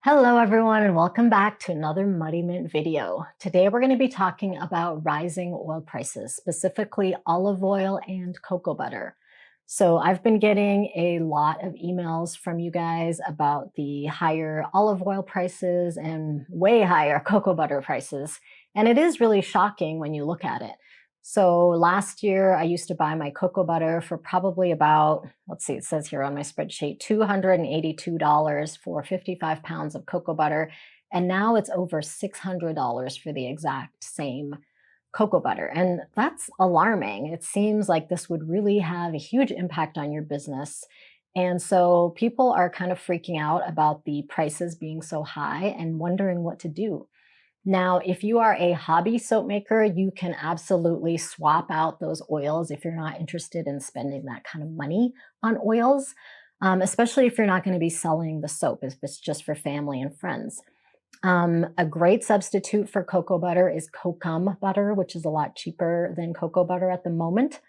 Hello everyone and welcome back to another Muddy Mint video. Today we're going to be talking about rising oil prices, specifically olive oil and cocoa butter. So I've been getting a lot of emails from you guys about the higher olive oil prices and way higher cocoa butter prices. And it is really shocking when you look at it. So last year I used to buy my cocoa butter for probably about, let's see, it says here on my spreadsheet, $282 for 55 pounds of cocoa butter. And now it's over $600 for the exact same cocoa butter. And that's alarming. It seems like this would really have a huge impact on your business. And so people are kind of freaking out about the prices being so high and wondering what to do. Now, if you are a hobby soap maker, you can absolutely swap out those oils if you're not interested in spending that kind of money on oils, especially if you're not going to be selling the soap, if it's just for family and friends. A great substitute for cocoa butter is kokum butter, which is a lot cheaper than cocoa butter at the moment.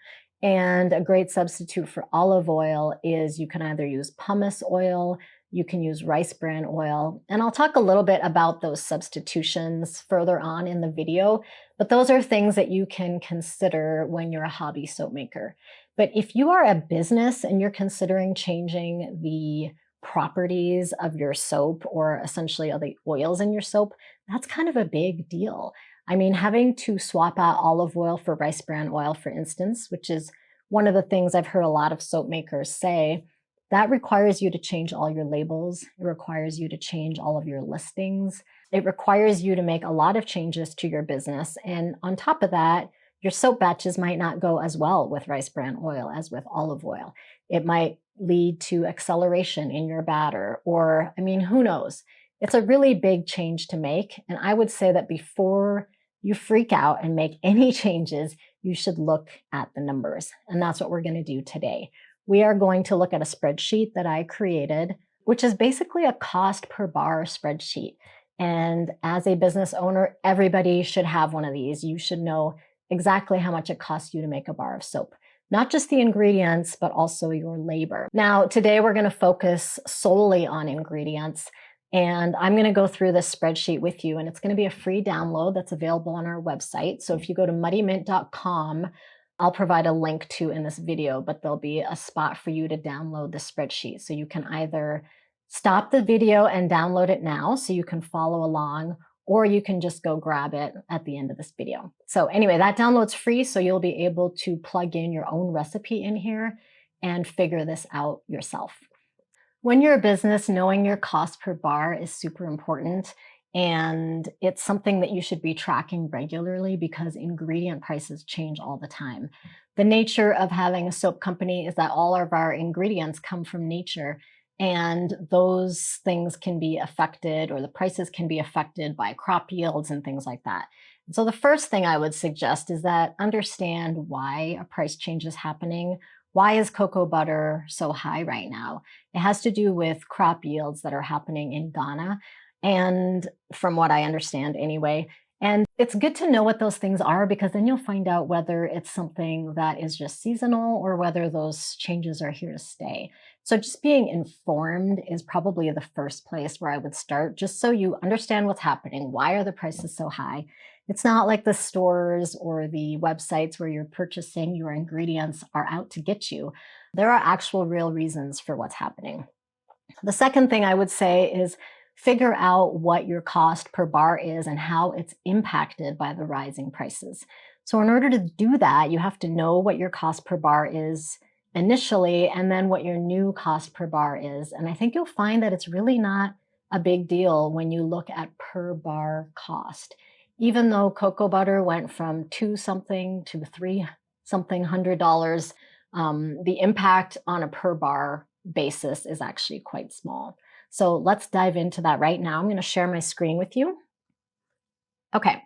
And a great substitute for olive oil is you can either use pumice oil, you can use rice bran oil, and I'll talk a little bit about those substitutions further on in the video, but those are things that you can consider when you're a hobby soap maker. But if you are a business and you're considering changing the properties of your soap or essentially of the oils in your soap, that's kind of a big deal. I mean, having to swap out olive oil for rice bran oil, for instance, which is one of the things I've heard a lot of soap makers say, that requires you to change all your labels. It requires you to change all of your listings. It requires you to make a lot of changes to your business. And on top of that, your soap batches might not go as well with rice bran oil as with olive oil. It might lead to acceleration in your batter, or, I mean, who knows? It's a really big change to make. And I would say that before you freak out and make any changes, you should look at the numbers. And that's what we're going to do today. We are going to look at a spreadsheet that I created, which is basically a cost per bar spreadsheet. And as a business owner, everybody should have one of these. You should know exactly how much it costs you to make a bar of soap. Not just the ingredients, but also your labor. Now, today we're going to focus solely on ingredients. And I'm going to go through this spreadsheet with you, and it's going to be a free download that's available on our website. So if you go to muddymint.com, I'll provide a link to in this video, but there'll be a spot for you to download the spreadsheet. So you can either stop the video and download it now so you can follow along, or you can just go grab it at the end of this video. So anyway, that download's free, so you'll be able to plug in your own recipe in here and figure this out yourself. When you're a business, knowing your cost per bar is super important. And it's something that you should be tracking regularly because ingredient prices change all the time. The nature of having a soap company is that all of our ingredients come from nature, and those things can be affected, or the prices can be affected by crop yields and things like that. So the first thing I would suggest is that understand why a price change is happening. Why is cocoa butter so high right now? It has to do with crop yields that are happening in Ghana. And from what I understand anyway, and it's good to know what those things are, because then you'll find out whether it's something that is just seasonal or whether those changes are here to stay. So just being informed is probably the first place where I would start, just so you understand what's happening. Why are the prices so high? It's not like the stores or the websites where you're purchasing your ingredients are out to get you. There are actual real reasons for what's happening. The second thing I would say is figure out what your cost per bar is and how it's impacted by the rising prices. So in order to do that, you have to know what your cost per bar is initially, and then what your new cost per bar is. And I think you'll find that it's really not a big deal when you look at per bar cost. Even though cocoa butter went from $2 something to $3 something $100, the impact on a per bar basis is actually quite small. So let's dive into that right now. I'm going to share my screen with you. Okay,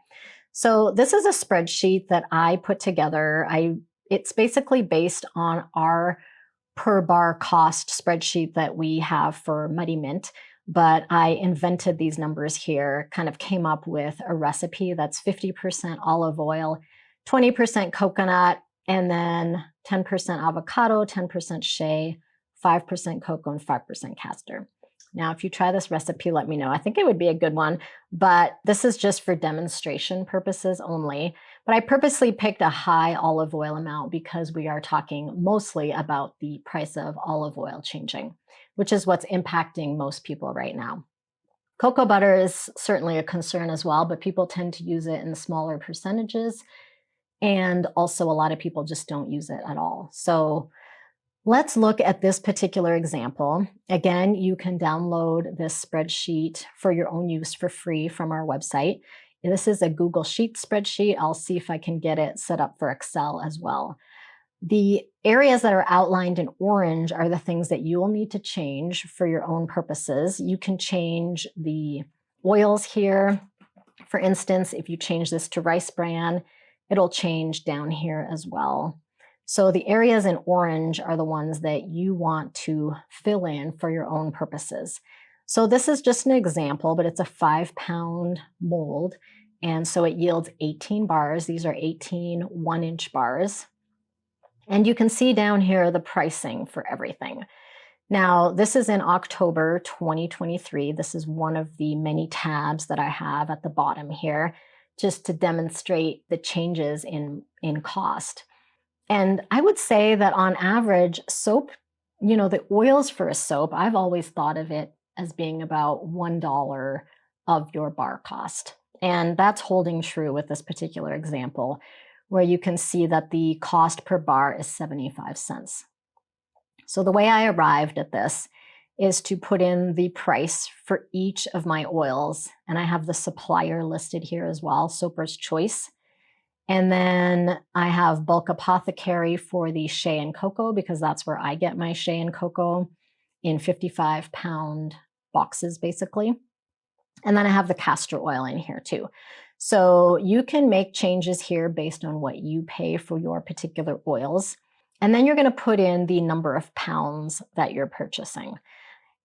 so this is a spreadsheet that I put together. It's basically based on our per bar cost spreadsheet that we have for Muddy Mint, but I invented these numbers here, kind of came up with a recipe that's 50% olive oil, 20% coconut, and then 10% avocado, 10% shea, 5% cocoa, and 5% castor. Now, if you try this recipe, let me know. I think it would be a good one, but this is just for demonstration purposes only. But I purposely picked a high olive oil amount because we are talking mostly about the price of olive oil changing, which is what's impacting most people right now. Cocoa butter is certainly a concern as well, but people tend to use it in smaller percentages. And also a lot of people just don't use it at all. So let's look at this particular example. Again, you can download this spreadsheet for your own use for free from our website. This is a Google Sheet spreadsheet. I'll see if I can get it set up for Excel as well. The areas that are outlined in orange are the things that you will need to change for your own purposes. You can change the oils here. For instance, if you change this to rice bran, it'll change down here as well. So the areas in orange are the ones that you want to fill in for your own purposes. So this is just an example, but it's a 5-pound mold. And so it yields 18 bars. These are 18 1-inch bars. And you can see down here the pricing for everything. Now, this is in October 2023. This is one of the many tabs that I have at the bottom here, just to demonstrate the changes in cost. And I would say that on average, soap, the oils for a soap, I've always thought of it as being about $1 of your bar cost. And that's holding true with this particular example, where you can see that the cost per bar is 75 cents. So the way I arrived at this is to put in the price for each of my oils. And I have the supplier listed here as well, Soaper's Choice. And then I have Bulk Apothecary for the shea and cocoa, because that's where I get my shea and cocoa in 55-pound boxes, basically. And then I have the castor oil in here too. So you can make changes here based on what you pay for your particular oils. And then you're going to put in the number of pounds that you're purchasing.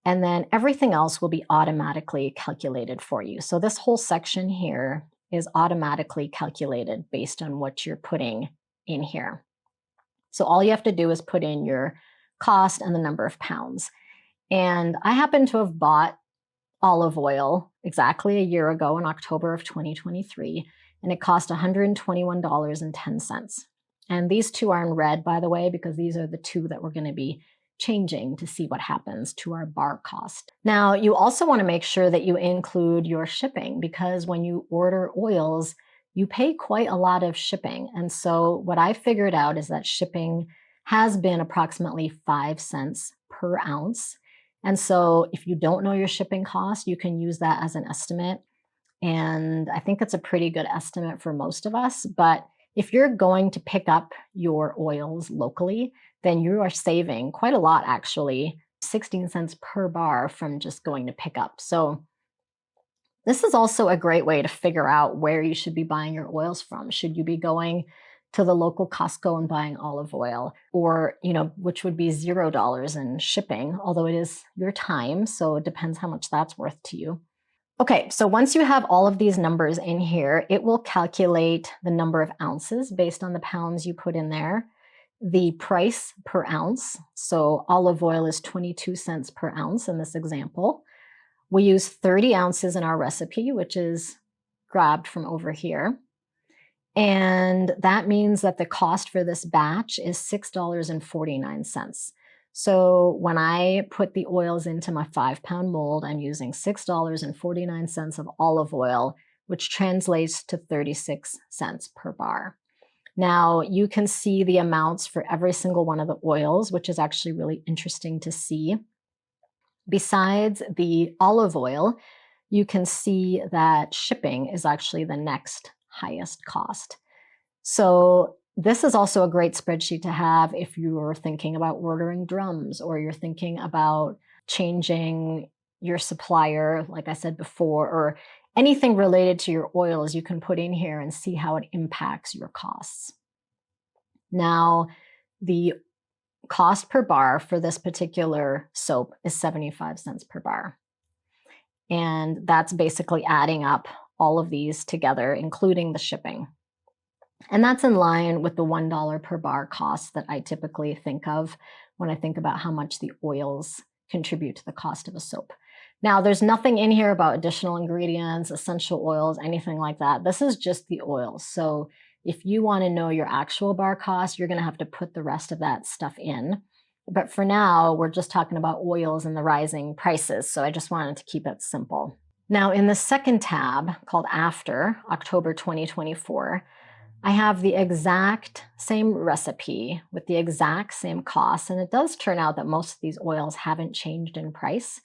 And then everything else will be automatically calculated for you. So this whole section here is automatically calculated based on what you're putting in here. So all you have to do is put in your cost and the number of pounds. And I happen to have bought olive oil exactly a year ago in October of 2023, and it cost $121.10. And these two are in red, by the way, because these are the two that we're going to be changing to see what happens to our bar cost. Now, you also want to make sure that you include your shipping, because when you order oils, you pay quite a lot of shipping. And so what I figured out is that shipping has been approximately 5 cents per ounce. And so if you don't know your shipping cost, you can use that as an estimate. And I think it's a pretty good estimate for most of us. But if you're going to pick up your oils locally, then you are saving quite a lot, actually, 16 cents per bar from just going to pick up. So this is also a great way to figure out where you should be buying your oils from. Should you be going to the local Costco and buying olive oil, or, which would be $0 in shipping, although it is your time, so it depends how much that's worth to you. Okay, so once you have all of these numbers in here, it will calculate the number of ounces based on the pounds you put in there, the price per ounce. So olive oil is 22 cents per ounce in this example. We use 30 ounces in our recipe, which is grabbed from over here. And that means that the cost for this batch is $6.49. So when I put the oils into my 5-pound mold, I'm using $6.49 of olive oil, which translates to 36 cents per bar. Now you can see the amounts for every single one of the oils, which is actually really interesting to see. Besides the olive oil, you can see that shipping is actually the next highest cost. So this is also a great spreadsheet to have if you're thinking about ordering drums, or you're thinking about changing your supplier, like I said before, or anything related to your oils. You can put in here and see how it impacts your costs. Now, the cost per bar for this particular soap is 75 cents per bar. And that's basically adding up all of these together, including the shipping. And that's in line with the $1 per bar cost that I typically think of when I think about how much the oils contribute to the cost of a soap. Now, there's nothing in here about additional ingredients, essential oils, anything like that. This is just the oils. So if you want to know your actual bar cost, you're going to have to put the rest of that stuff in. But for now, we're just talking about oils and the rising prices. So I just wanted to keep it simple. Now, in the second tab called After October 2024, I have the exact same recipe with the exact same cost. And it does turn out that most of these oils haven't changed in price.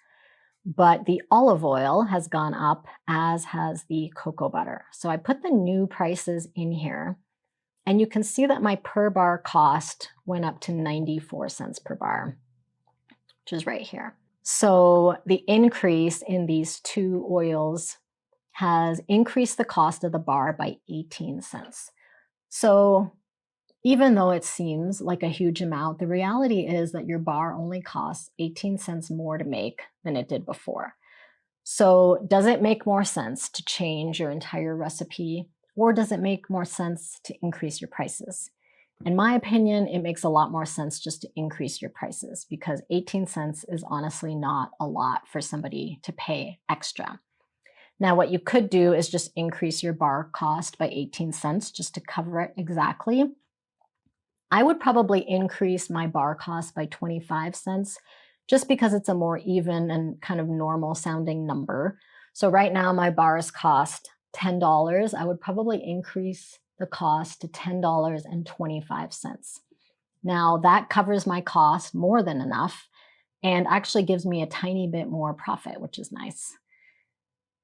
But the olive oil has gone up, as has the cocoa butter. So I put the new prices in here, and you can see that my per bar cost went up to 94 cents per bar, which is right here. So the increase in these two oils has increased the cost of the bar by 18 cents. So even though it seems like a huge amount, the reality is that your bar only costs 18 cents more to make than it did before. So does it make more sense to change your entire recipe, or does it make more sense to increase your prices? In my opinion, it makes a lot more sense just to increase your prices, because 18 cents is honestly not a lot for somebody to pay extra. Now, what you could do is just increase your bar cost by 18 cents just to cover it exactly. I would probably increase my bar cost by 25 cents just because it's a more even and kind of normal sounding number. So right now my bars cost $10. I would probably increase the cost to $10.25. Now that covers my cost more than enough and actually gives me a tiny bit more profit, which is nice.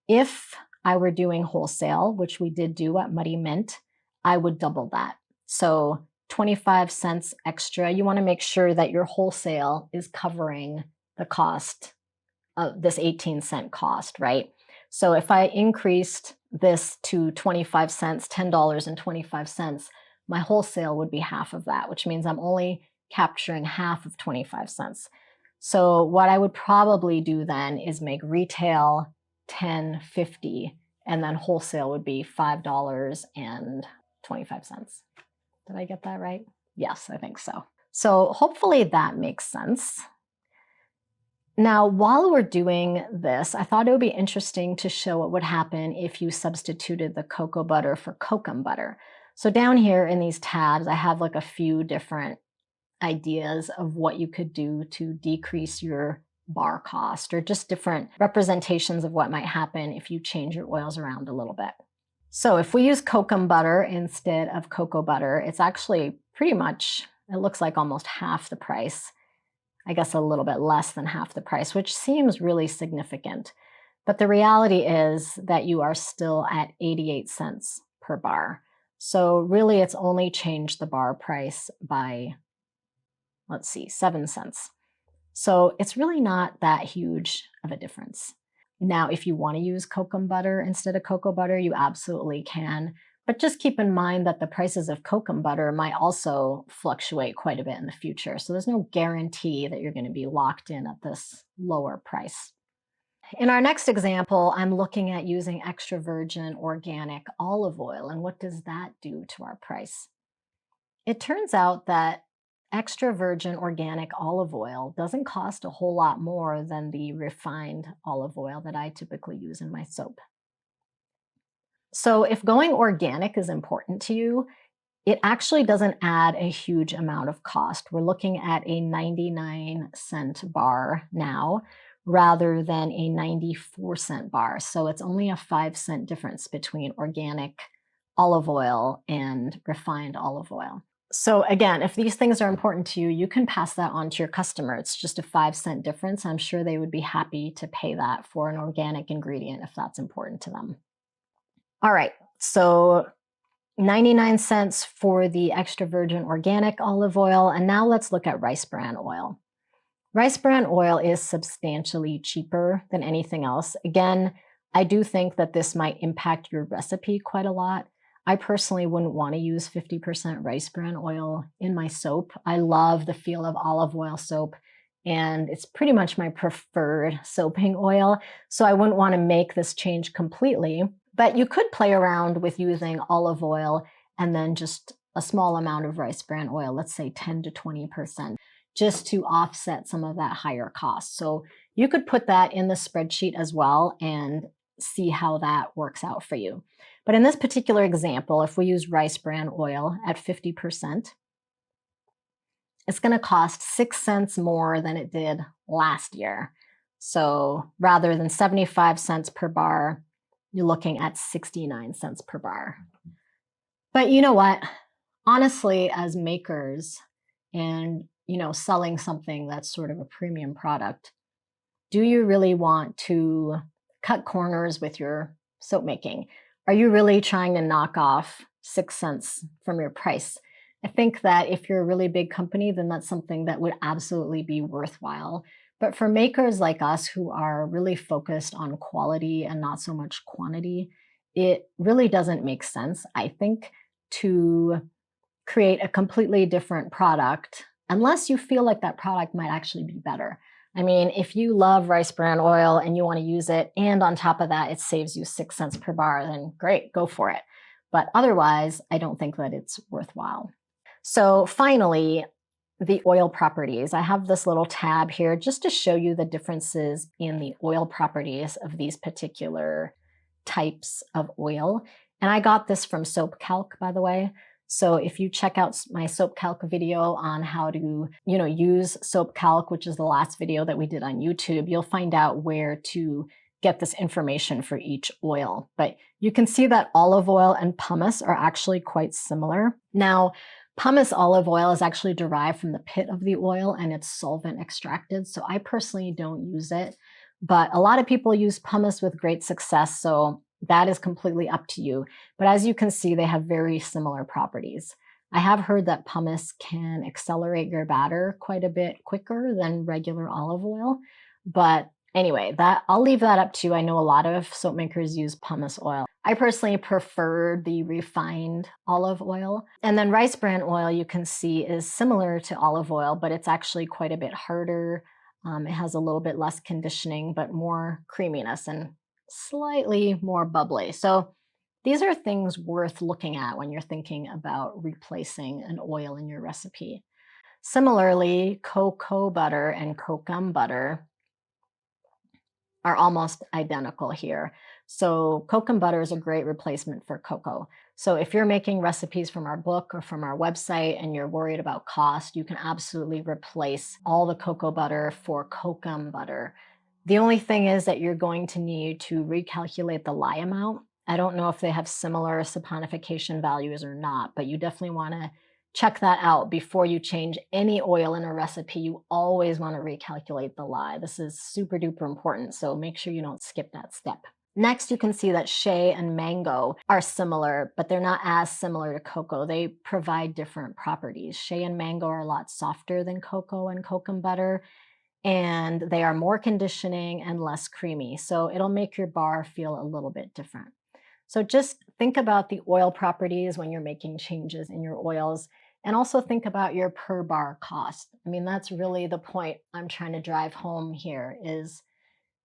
If I were doing wholesale, which we did do at Muddy Mint, I would double that. So 25 cents extra. You want to make sure that your wholesale is covering the cost of this 18-cent cost, right? So if I increased this to 25 cents, $10.25, my wholesale would be half of that, which means I'm only capturing half of 25 cents. So what I would probably do then is make retail $10.50 and then wholesale would be $5.25. Did I get that right? Yes, I think so. So hopefully that makes sense. Now, while we're doing this, I thought it would be interesting to show what would happen if you substituted the cocoa butter for kokum butter. So down here in these tabs, I have like a few different ideas of what you could do to decrease your bar cost, or just different representations of what might happen if you change your oils around a little bit. So if we use kokum butter instead of cocoa butter, it's actually pretty much, it looks like almost half the price. I guess a little bit less than half the price, which seems really significant. But the reality is that you are still at 88 cents per bar. So really it's only changed the bar price by, let's see, 7 cents. So it's really not that huge of a difference. Now, if you want to use kokum butter instead of cocoa butter, you absolutely can. But just keep in mind that the prices of kokum butter might also fluctuate quite a bit in the future. So there's no guarantee that you're going to be locked in at this lower price. In our next example, I'm looking at using extra virgin organic olive oil. And what does that do to our price? It turns out that extra virgin organic olive oil doesn't cost a whole lot more than the refined olive oil that I typically use in my soap. So if going organic is important to you, it actually doesn't add a huge amount of cost. We're looking at a 99-cent bar now rather than a 94-cent bar. So it's only a 5-cent difference between organic olive oil and refined olive oil. So again, if these things are important to you, you can pass that on to your customer. It's just a 5-cent difference. I'm sure they would be happy to pay that for an organic ingredient if that's important to them. All right, so 99 cents for the extra virgin organic olive oil. And now let's look at rice bran oil. Rice bran oil is substantially cheaper than anything else. Again, I do think that this might impact your recipe quite a lot. I personally wouldn't want to use 50% rice bran oil in my soap. I love the feel of olive oil soap, and it's pretty much my preferred soaping oil. So I wouldn't want to make this change completely, but you could play around with using olive oil and then just a small amount of rice bran oil, let's say 10 to 20%, just to offset some of that higher cost. So You could put that in the spreadsheet as well and see how that works out for you. But in this particular example, if we use rice bran oil at 50%, it's going to cost 6 cents more than it did last year. So rather than 75 cents per bar, you're looking at 69 cents per bar. But you know what? Honestly, as makers and, selling something that's sort of a premium product, do you really want to cut corners with your soap making? Are you really trying to knock off 6 cents from your price? I think that if you're a really big company, then that's something that would absolutely be worthwhile. But for makers like us who are really focused on quality and not so much quantity, it really doesn't make sense, I think, to create a completely different product unless you feel like that product might actually be better. I mean, if you love rice bran oil and you want to use it, and on top of that, it saves you 6 cents per bar, then great, go for it. But otherwise, I don't think that it's worthwhile. So finally, the oil properties. I have this little tab here just to show you the differences in the oil properties of these particular types of oil. And I got this from Soap Calc, by the way. So if you check out my Soap Calc video on how to, use Soap Calc, which is the last video that we did on YouTube, you'll find out where to get this information for each oil. But you can see that olive oil and pumice are actually quite similar. Now, pumice olive oil is actually derived from the pit of the oil and it's solvent extracted. So I personally don't use it, but a lot of people use pumice with great success. So that is completely up to you. But as you can see, they have very similar properties. I have heard that pumice can accelerate your batter quite a bit quicker than regular olive oil. But anyway, I'll leave that up to you. I know a lot of soap makers use pumice oil. I personally prefer the refined olive oil. And then rice bran oil, you can see, is similar to olive oil, but it's actually quite a bit harder. It has a little bit less conditioning, but more creaminess and slightly more bubbly. So these are things worth looking at when you're thinking about replacing an oil in your recipe. Similarly, cocoa butter and kokum butter are almost identical here. So kokum butter is a great replacement for cocoa. So if you're making recipes from our book or from our website and you're worried about cost, you can absolutely replace all the cocoa butter for kokum butter. The only thing is that you're going to need to recalculate the lye amount. I don't know if they have similar saponification values or not, but you definitely want to check that out before you change any oil in a recipe. You always want to recalculate the lye. This is super duper important, so make sure you don't skip that step. Next, you can see that shea and mango are similar, but they're not as similar to cocoa. They provide different properties. Shea and mango are a lot softer than cocoa and kokum butter, and they are more conditioning and less creamy. So it'll make your bar feel a little bit different. So just think about the oil properties when you're making changes in your oils, and also think about your per bar cost. I mean, that's really the point I'm trying to drive home here, is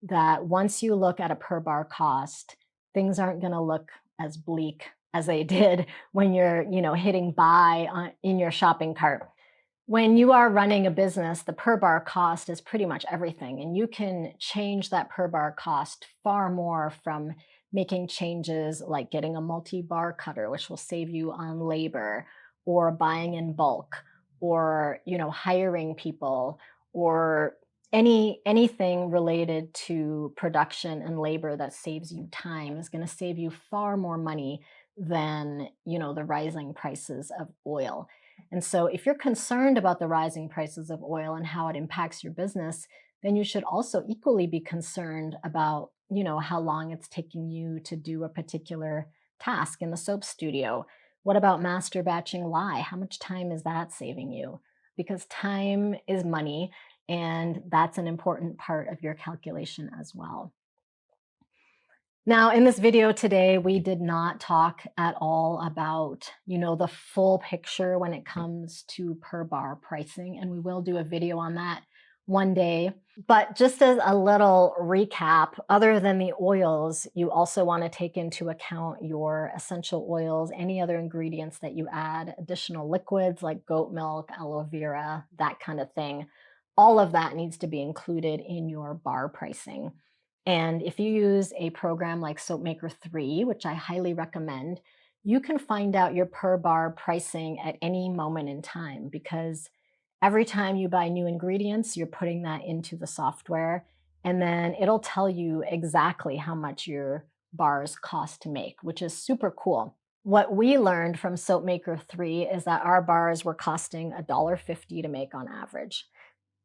that once you look at a per bar cost, things aren't going to look as bleak as they did when you're, hitting buy in your shopping cart. When you are running a business, the per bar cost is pretty much everything, and you can change that per bar cost far more from making changes like getting a multi-bar cutter, which will save you on labor, or buying in bulk, or hiring people, or anything related to production and labor that saves you time is going to save you far more money than the rising prices of oil. And so if you're concerned about the rising prices of oil and how it impacts your business, then you should also equally be concerned about, how long it's taking you to do a particular task in the soap studio. What about master batching lye? How much time is that saving you? Because time is money, and that's an important part of your calculation as well. Now, in this video today, we did not talk at all about, the full picture when it comes to per bar pricing, and we will do a video on that one day. But just as a little recap, other than the oils, you also want to take into account your essential oils, any other ingredients that you add, additional liquids like goat milk, aloe vera, that kind of thing. all of that needs to be included in your bar pricing. And if you use a program like SoapMaker 3, which I highly recommend, you can find out your per bar pricing at any moment in time, because every time you buy new ingredients, you're putting that into the software, and then it'll tell you exactly how much your bars cost to make, which is super cool. What we learned from SoapMaker 3 is that our bars were costing $1.50 to make on average.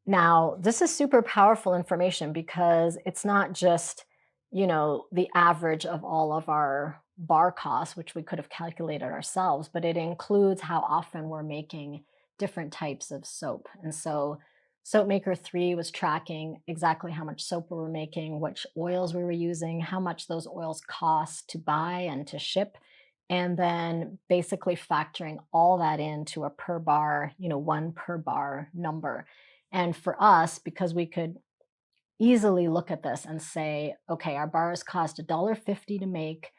Now, this is super powerful information because it's not just, the average of all of our bar costs, which we could have calculated ourselves, but it includes how often we're making different types of soap. And so SoapMaker 3 was tracking exactly how much soap we were making, which oils we were using, how much those oils cost to buy and to ship, and then basically factoring all that into a per bar, one per bar number. And for us, because we could easily look at this and say, okay, our bars cost $1.50 to make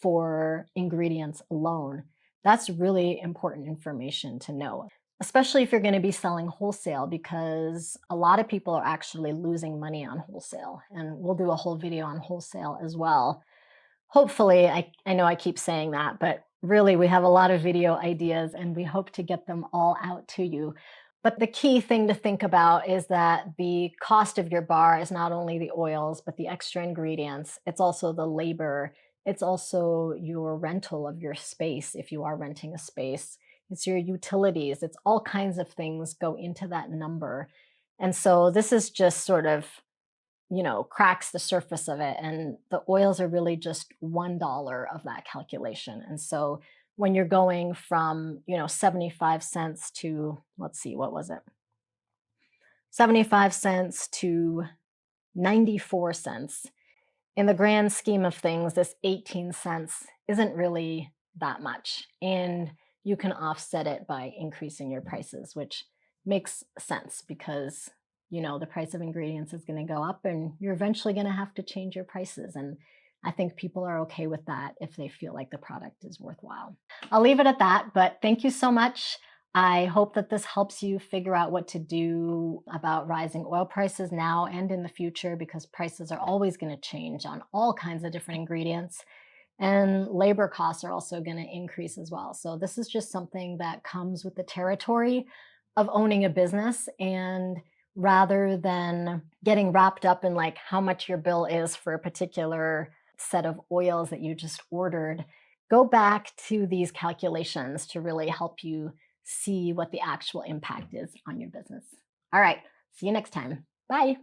for ingredients alone, that's really important information to know, especially if you're going to be selling wholesale, because a lot of people are actually losing money on wholesale. And we'll do a whole video on wholesale as well. Hopefully, I know I keep saying that, but really we have a lot of video ideas and we hope to get them all out to you. But the key thing to think about is that the cost of your bar is not only the oils, but the extra ingredients. It's also the labor. It's also your rental of your space if you are renting a space. It's your utilities. It's all kinds of things go into that number. And so this is just sort of cracks the surface of it. And the oils are really just $1 of that calculation. And so when you're going from, 75 cents to, let's see, what was it? 75 cents to 94 cents. In the grand scheme of things, this 18 cents isn't really that much. And you can offset it by increasing your prices, which makes sense because the price of ingredients is going to go up and you're eventually going to have to change your prices. And I think people are okay with that if they feel like the product is worthwhile. I'll leave it at that, but thank you so much. I hope that this helps you figure out what to do about rising oil prices now and in the future, because prices are always going to change on all kinds of different ingredients. And labor costs are also going to increase as well. So this is just something that comes with the territory of owning a business. And rather than getting wrapped up in like how much your bill is for a particular set of oils that you just ordered, go back to these calculations to really help you see what the actual impact is on your business. All right, see you next time. Bye.